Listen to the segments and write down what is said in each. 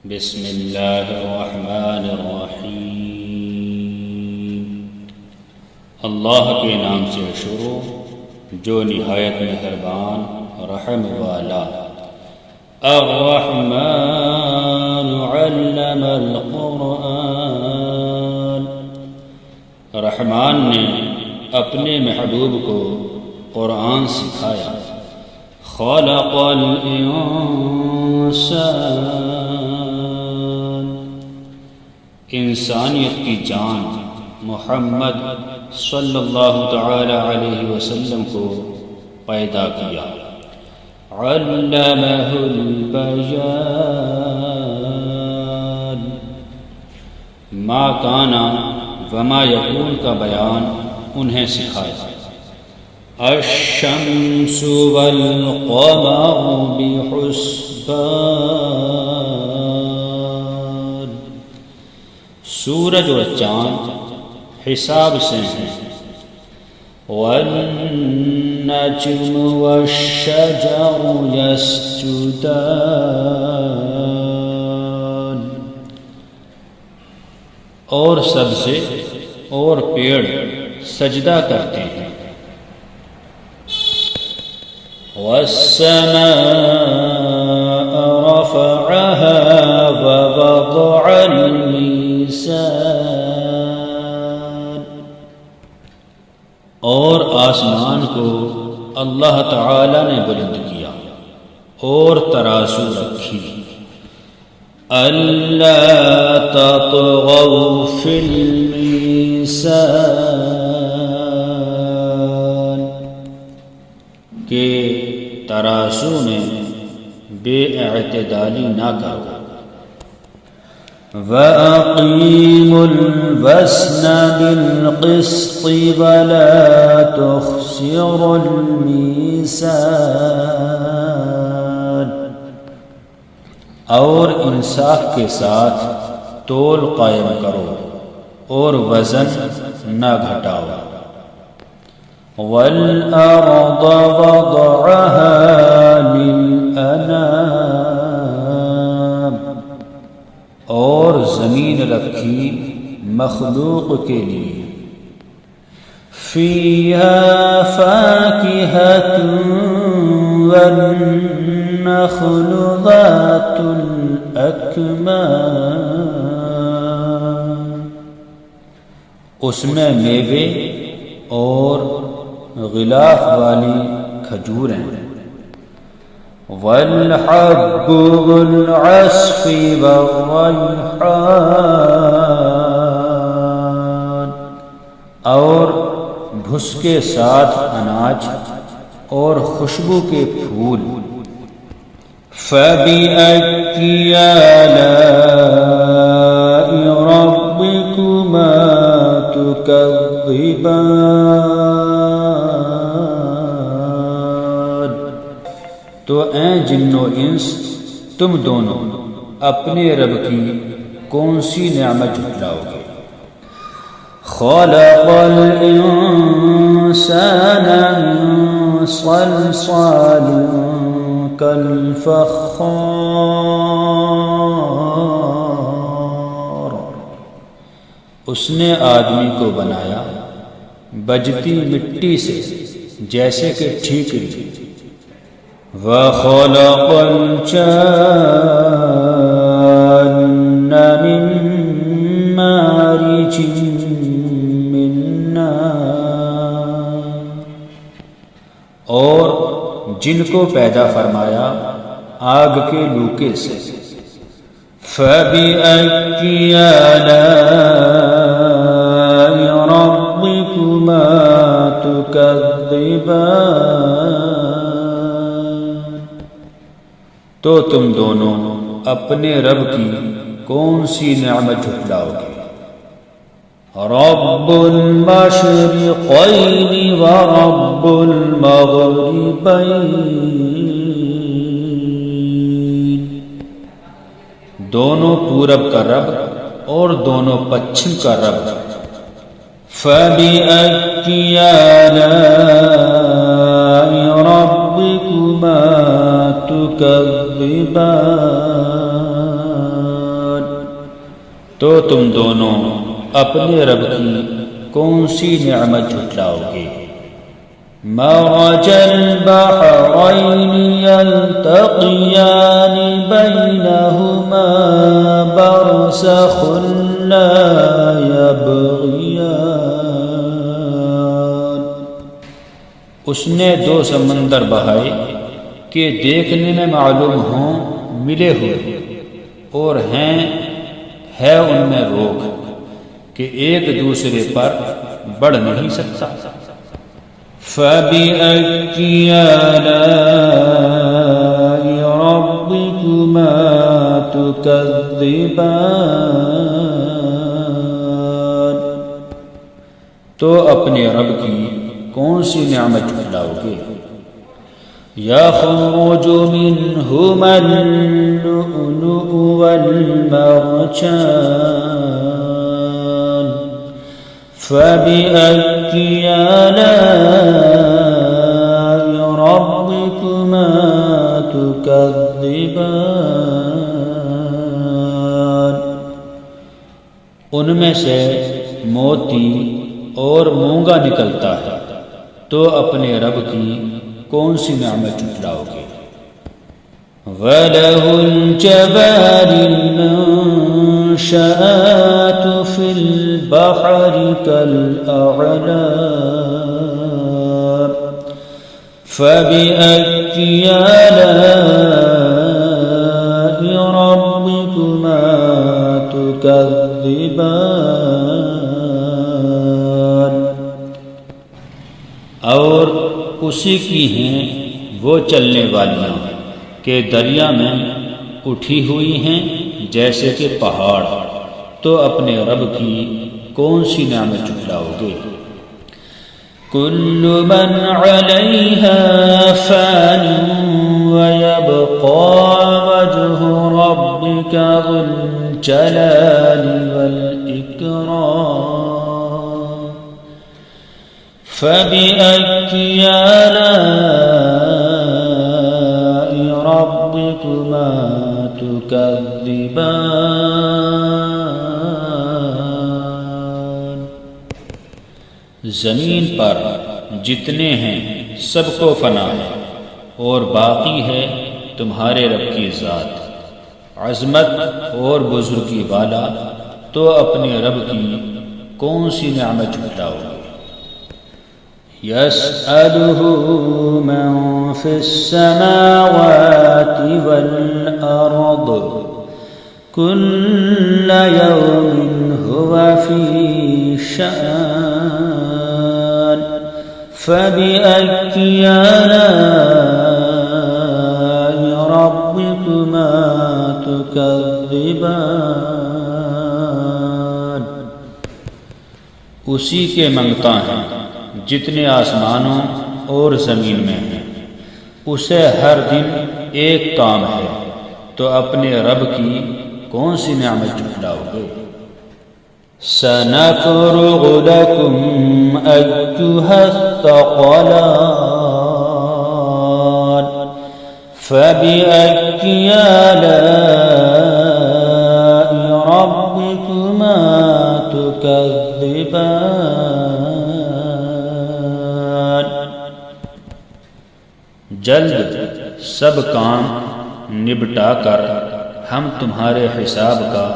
بسم اللہ الرحمن الرحیم۔ اللہ کے نام سے شروع جو نہایت مہربان رحم والا۔ الرحمن علم القرآن، رحمان نے اپنے محبوب کو قرآن سکھایا۔ خلق الانسان، انسانیت کی جان محمد صلی اللہ تعالی علیہ وسلم کو پیدا کیا۔ علمہ البیان، ما کانا وما یکون کا بیان انہیں سکھایا۔ الشمس والقمر بحسبان، سورج اور چاند حساب سے ہیں۔ والنجم والشجر يسجدان، اور سبزے اور پیڑ سجدہ کرتے ہیں۔ والسماء رفعها ووضع الميزان، اور آسمان کو اللہ تعالی نے بلند کیا اور ترازو رکھی۔ الا تطغوا فی المیزان، کہ ترازو میں بے اعتدالی نہ کرو۔ وَأَقِيمُوا الْوَزْنَ بِالْقِسْطِ وَلَا تُخْسِرُوا الْمِيزَانَ، اور انصاف کے ساتھ تول قائم کرو اور وزن نہ گھٹاؤ۔ وَالْأَرْضَ وَضَعَهَا لِلْأَنَامِ، اور زمین رکھی مخلوق کے لیے۔ فِيهَا فَاكِهَةٌ وَالنَّخْلُ ذَاتُ الْأَكْمَامِ، اس میں میوے اور غلاف والی کھجوریں۔ والحب والعصف والریحان، اور بھس کے ساتھ اناج اور خوشبو کے پھول۔ فَبِأَيِّ آلَاءِ رَبِّكُمَا تُكَذِّبَانِ، تو اے جن و انس تم دونوں اپنے رب کی کون سی نعمت جھٹلاؤ گے؟ خلق الانسان من صلصال کالفخار، اس نے آدمی کو بنایا بجتی مٹی سے جیسے کہ ٹھیکری۔ وَخَلَقَ الْجَانَّ مِن مَّارِجٍ مِّن نَّارٍ، اور جن کو پیدا فرمایا آگ کے لوکے سے۔ فَبِأَيِّ آلَاءِ رَبِّكُمَا تُكَذِّبَانِ، تو تم دونوں اپنے رب کی کون سی نعمت جھٹلاؤ گے؟ رب المشرقین ورب المغربین، دونوں پورب کا رب اور دونوں پچھم کا رب۔ فَبِأَيِّ آلَاءِ رَبِّكُمَا تُكَذِّبَانِ، تو تم دونوں اپنے رب کی کون سی نعمت جھٹلاؤ گے؟ مرج البحرین یلتقیان بینہما برزخ لا یبغیان۔ اس نے دو سمندر بہائے کہ دیکھنے میں معلوم ہوں ملے ہوئے، اور ہے ان میں روک کہ ایک دوسرے پر بڑھ نہیں سکتا۔ فَبِأَيِّ آلَاءِ رَبِّكُمَا تُكَذِّبَانِ، تو اپنے رب کی کون سی نعمت جھٹلاؤ گے؟ يَخْرُجُ مِنْهُمَا اللُّؤْلُؤُ وَالْمَرْجَانُ فَبِأَيِّ آلَاءِ رَبِّكُمَا تُكَذِّبَانِ، ان میں سے موتی اور مونگا نکلتا ہے، تو اپنے رب کی کون سی نعمت جھٹلاؤ گے؟ وَلَهُ الْجَوَارِ الْمُنشَآتُ فِي الْبَحْرِ كَالْأَعْلَامِ فَبِأَيِّ آلَاءِ رَبِّكُمَا تُكَذِّبَانِ، اور اسی کی ہیں وہ چلنے والیاں کہ دریا میں اٹھی ہوئی ہیں جیسے کہ پہاڑ، تو اپنے رب کی کون سی نعمت جھٹلاؤ گے؟ کل من علیہا فان ویبقى وجہ ربک ذو الجلال والاکرام فبأي آلاء ربكما تكذبان۔ زمین پر جتنے ہیں سب کو فنا ہے، اور باقی ہے تمہارے رب کی ذات عظمت اور بزرگی والا، تو اپنے رب کی کون سی نعمت جھٹلاؤ گے؟ يسأله من في السماوات والأرض كل يوم هو في شأن فبأي آلاء ربكما تكذبان۔ اسی کے منگتا ہیں جتنے آسمانوں اور زمین میں ہیں، اسے ہر دن ایک کام ہے، تو اپنے رب کی کون سی نعمت جھٹلاؤ گے؟ سَنَفْرُغُ لَكُمْ أَيُّهَا الثَّقَلَانِ فَبِأَيِّ آلَاءِ رَبِّكُمَا تُكَذِّبَانِ۔ جلد سب کام نبٹا کر ہم تمہارے حساب کا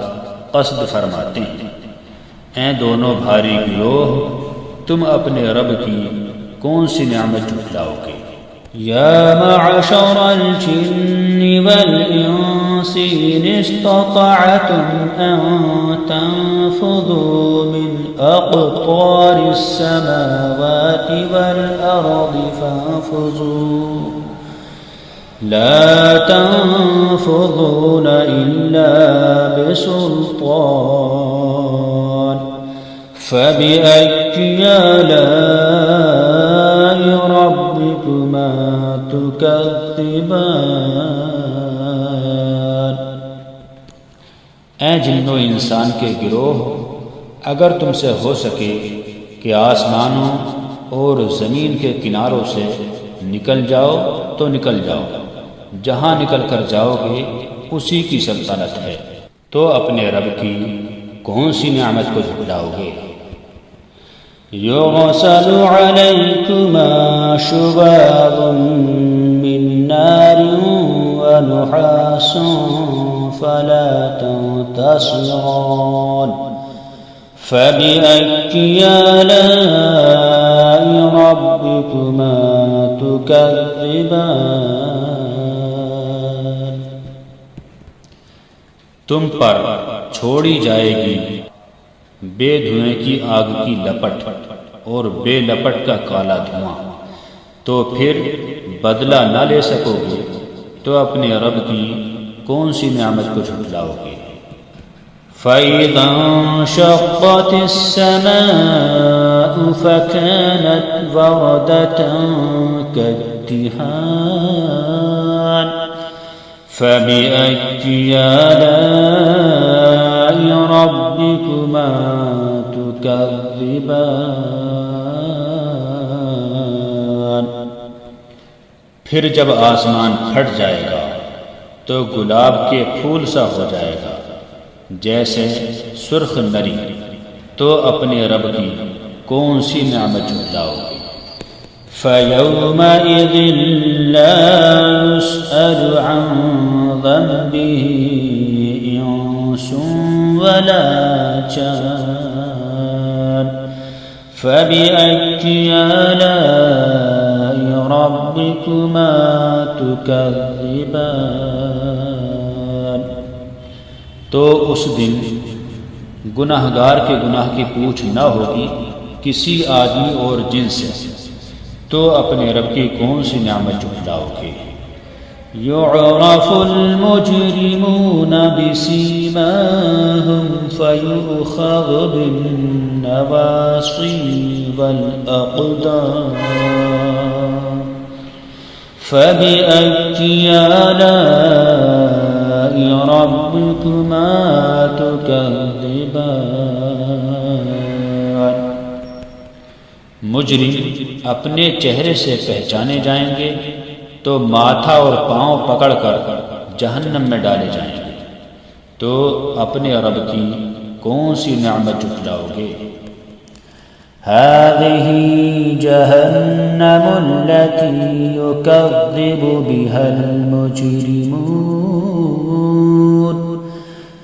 قصد فرماتے ہیں۔ اے دونوں بھاری گروہ، تم اپنے رب کی کون سی نعمت جھٹلاؤ گے؟ یا معشر الجن والانس ان استطعتم ان تنفذوا من اقطار السماوات والارض فانفذوا لا تنفذون الا بسلطان فبأي آلاء ربكما تكذبان۔ اے جن و انسان کے گروہ، اگر تم سے ہو سکے کہ آسمانوں اور زمین کے کناروں سے نکل جاؤ تو نکل جاؤ، جہاں نکل کر جاؤ گے اسی کی سلطنت ہے، تو اپنے رب کی کون سی نعمت کو جھٹلاؤ گے؟ يرسل عليكما شواظ من نار ونحاس فلا تنتصران فبأي آلاء ربكما تكذبان تم پر چھوڑی جائے گی بے دھوئیں کی آگ کی لپٹ اور بے لپٹ کا کالا دھواں، تو پھر بدلہ نہ لے سکو گے تو اپنے رب کی کون سی نعمت کو جھٹلاؤ گے؟ فَإِذَا انشَقَّتِ السَّمَاءُ فَكَانَتْ وَرْدَةً كَالدِّهَانِ فَبِأَيِّ آلَاءِ رَبِّكُمَا تُكَذِّبَانِ پھر جب آسمان پھٹ جائے گا تو گلاب کے پھول سا ہو جائے گا جیسے سرخ نری، تو اپنے رب کی کون سی نعمت جھٹلاؤ گے؟ فَيَوْمَئِذٍ لَا يُسْأَلُ عَنْ ذَنبِهِ إِنسٌ وَلَا جَانٌ فَبِأَيِّ آلَاءِ رَبِّكُمَا تُكَذِّبَانِ تو اس دن گناہگار کے گناہ کی پوچھ نہ ہوگی کسی آدمی اور جن سے، تو اپنے رب کی کون سی نعمت جھٹلاؤ گے؟ يُعْرَفُ الْمُجْرِمُونَ بِسِيمَاهُمْ فَيُؤْخَذُ بِالنَّوَاصِي وَالْأَقْدَامِ فَبِأَيِّ آلَاءِ رَبِّكُمَا تُكَذِّبَانِ مجرم اپنے چہرے سے پہچانے جائیں گے تو ماتھا اور پاؤں پکڑ کر جہنم میں ڈالے جائیں گے، تو اپنے رب کی کون سی نعمت جھٹلاؤ گے؟ هذه جهنم التي يكذب بها المجرمون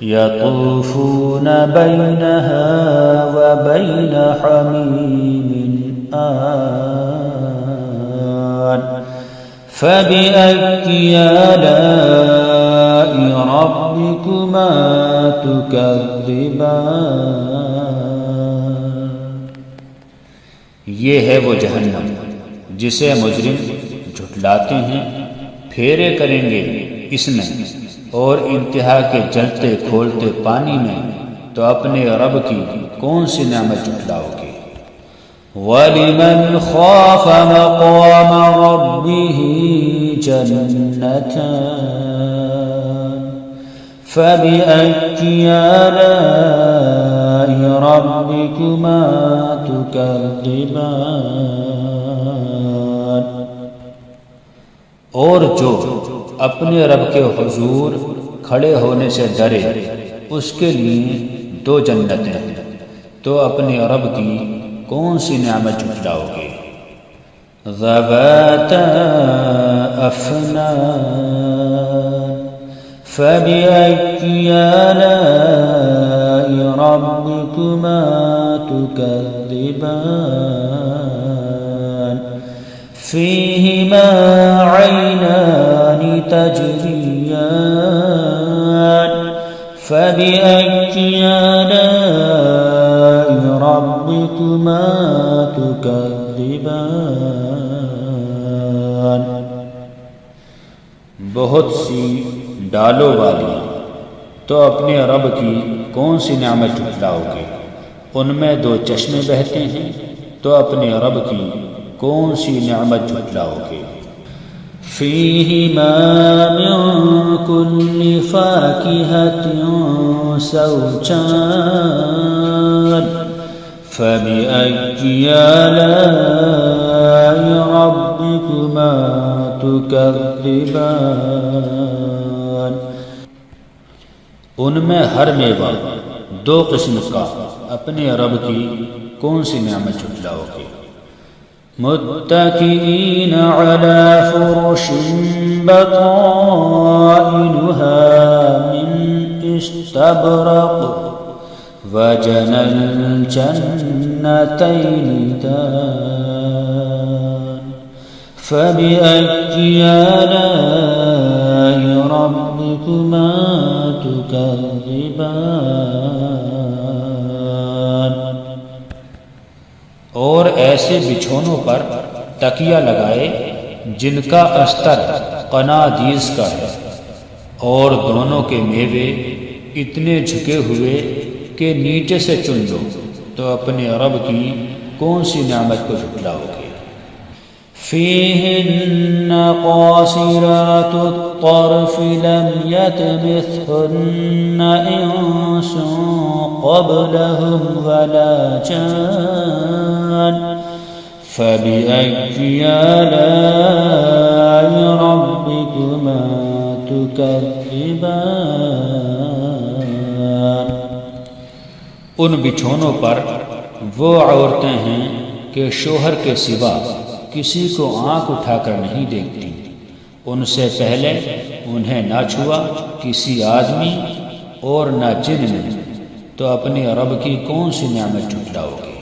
يطوفون بينها وبين حميم آن فبأي آلاء ربكما تكذبان یہ ہے وہ جہنم جسے مجرم جھٹلاتے ہیں، پھیرے کریں گے اس میں اور انتہا کے جلتے کھولتے پانی میں، تو اپنے رب کی کون سی نعمت جھٹلاؤ گے؟ وَلِمَنْ خَافَ مَقَامَ رَبِّهِ جَنَّتَانِ فَبِأَيِّ آلَاءِ رَبِّكُمَا تُكَذِّبَانِ اور جو اپنے رب کے حضور کھڑے ہونے سے ڈرے اس کے لیے دو جنتیں ہیں، تو اپنے رب کی کون سی نعمت جھٹلاؤ گے؟ ذَوَاتَا أَفْنَانٍ فَبِأَيِّ آلَاءِ رَبِّكُمَا تُكَذِّبَانِ فِيهِمَا عَيْنَانِ تَجْرِيَانِ فَبِأَيِّ آلَاءِ رَبِّكُمَا تُكَذِّبَانِ بہت سی ڈالوں والی، تو اپنے رب کی کون سی نعمت جھٹلاؤ گے؟ ان میں دو چشمے بہتے ہیں، تو اپنے رب کی کون سی نعمت جھٹلاؤ گے؟ فِيهِمَا مِن كُلِّ فَاكِهَةٍ زَوْجَانِ فَبِأَيِّ آلَاءِ رَبِّكُمَا تُكَذِّبَانِ ان میں ہر میوہ دو قسم کا اپنے رب کی کون سی نعمت جھٹلاؤ گے؟ متكئين على فرش بطائنها من استبرق وجنى الجنتين دان فبأي آلاء ربكما تكذبان اور ایسے بچھونوں پر تکیہ لگائے جن کا استر قنادیس کا ہے، اور دونوں کے میوے اتنے جھکے ہوئے کہ نیچے سے چن لو، تو اپنے رب کی کون سی نعمت کو جھٹلاؤ گے؟ فيهن قاصرات الطرف لم يطمثهن إنس قبلهم ولا جان فبأي آلاء ربكما تكذبان ان بچھونوں پر وہ عورتیں ہیں کہ شوہر کے سوا کسی کو آنکھ اٹھا کر نہیں دیکھتی، ان سے پہلے انہیں نہ چھوا کسی آدمی اور نہ جن نے، تو اپنے رب کی کون سی نعمت جھٹلاؤ گے؟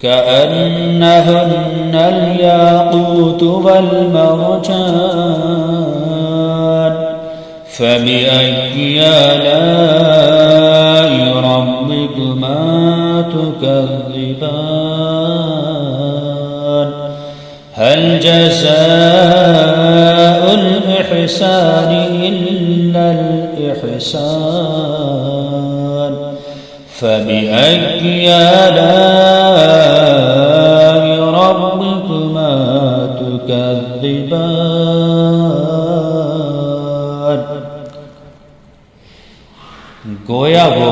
كأنهن الياقوت والمرجان فبأي آلاء ربكما تكذبان هل جزاء الإحسان إلا الإحسان فبأي آلاء ربكما تكذبان گویا وہ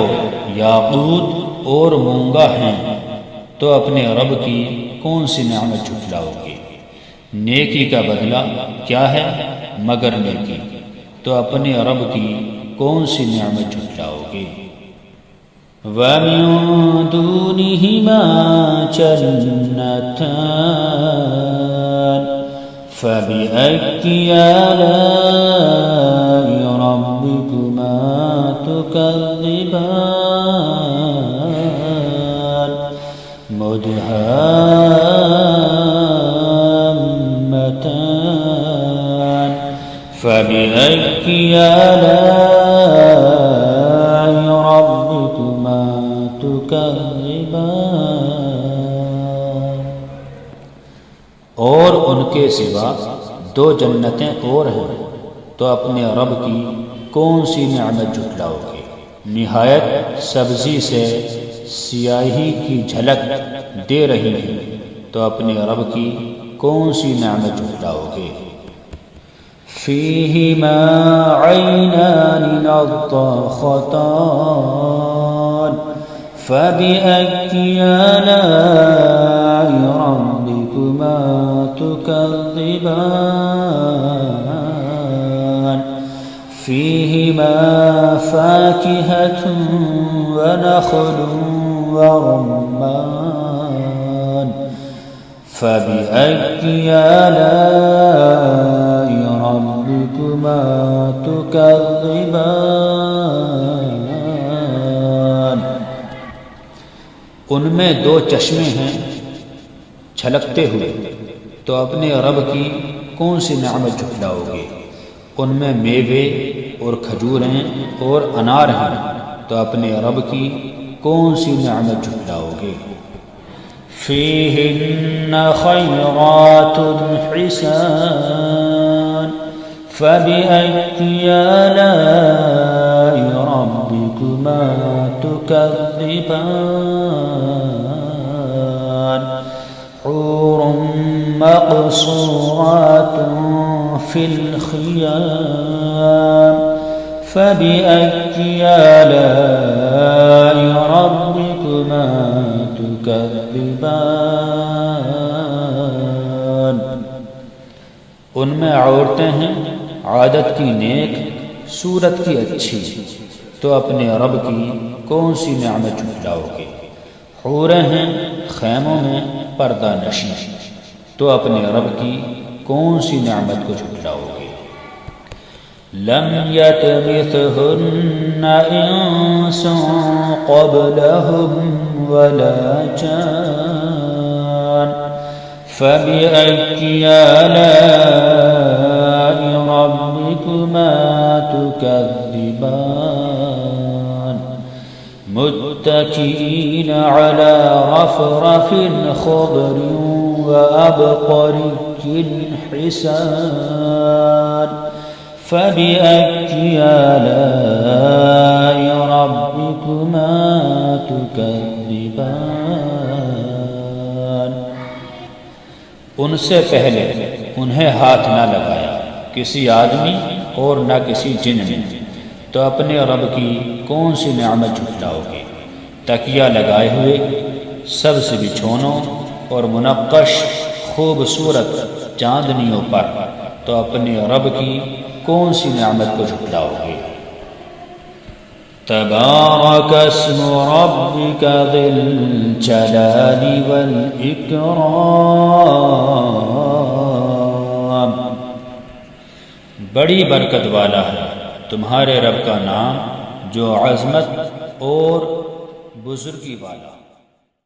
یاقوت اور مونگا ہیں، تو اپنے رب کی کون سی نعمت جھٹلاؤ گے؟ نیکی کا بدلہ کیا ہے مگر نیکی، تو اپنے رب کی کون سی نعمت جھٹلاؤ گے؟ وَمِن دُونِهِمَا جَنَّتَانِ فَبِأَيِّ آلَاءِ رَبِّكُمَا تُكَذِّبَانِ مُدْهَامَّتَانِ فَبِأَيِّ آلَاءِ رَبِّكُمَا تُكَذِّبَانِ اور ان کے سوا دو جنتیں اور ہیں، تو اپنے رب کی کون سی نعمت جھٹلاؤ گے؟ نہایت سبزی سے سیاہی کی جھلک دے رہی ہے، تو اپنے رب کی کون سی نعمت جھٹلاؤ گے؟ فيهما عينان نضاختان فبأي آلاء ربكما تكذبان فيهما فاكهة ونخل ورمان فبأي آلاء ربكما تكذبان ان میں دو چشمے ہیں چھلکتے ہوئے، تو اپنے رب کی کون سی نعمت جھٹلاؤ گے؟ ان میں میوے اور کھجوریں اور انار ہیں، تو اپنے رب کی کون سی نعمت جھٹلاؤ گے؟ فيهن خيرات حسان فبأي آلاء ربكما تكذبان حور مقصورات في الخيام فبأي آلاء ربكما تكذبان ان میں عورتیں ہیں عادت کی نیک، صورت کی اچھی، تو اپنے رب کی کون سی نعمت جھٹلاؤ گے؟ حوریں ہیں خیموں میں پردہ نشیں، تو اپنے رب کی کون سی نعمت کو جھٹلاؤ گے؟ لم يطمثهن انس قبلهم ولا جان فبأي آلاء ربكما تكذبان متكئين على رفرف خضر وأبقري حسان فبأي آلاء ربكما تكذبان ان سے پہلے انہیں ہاتھ نہ لگایا کسی آدمی اور نہ کسی جن نے، تو اپنے رب کی کون سی نعمت جھٹلاؤ گے؟ تکیہ لگائے ہوئے سبز بچھونوں اور منقش خوبصورت چاندنیوں پر، تو اپنے رب کی کون سی نعمت کو جھٹلاؤ گے؟ تبارك اسم ربك ذي الجلال والإكرام بڑی برکت والا ہے تمہارے رب کا نام جو عظمت اور بزرگی والا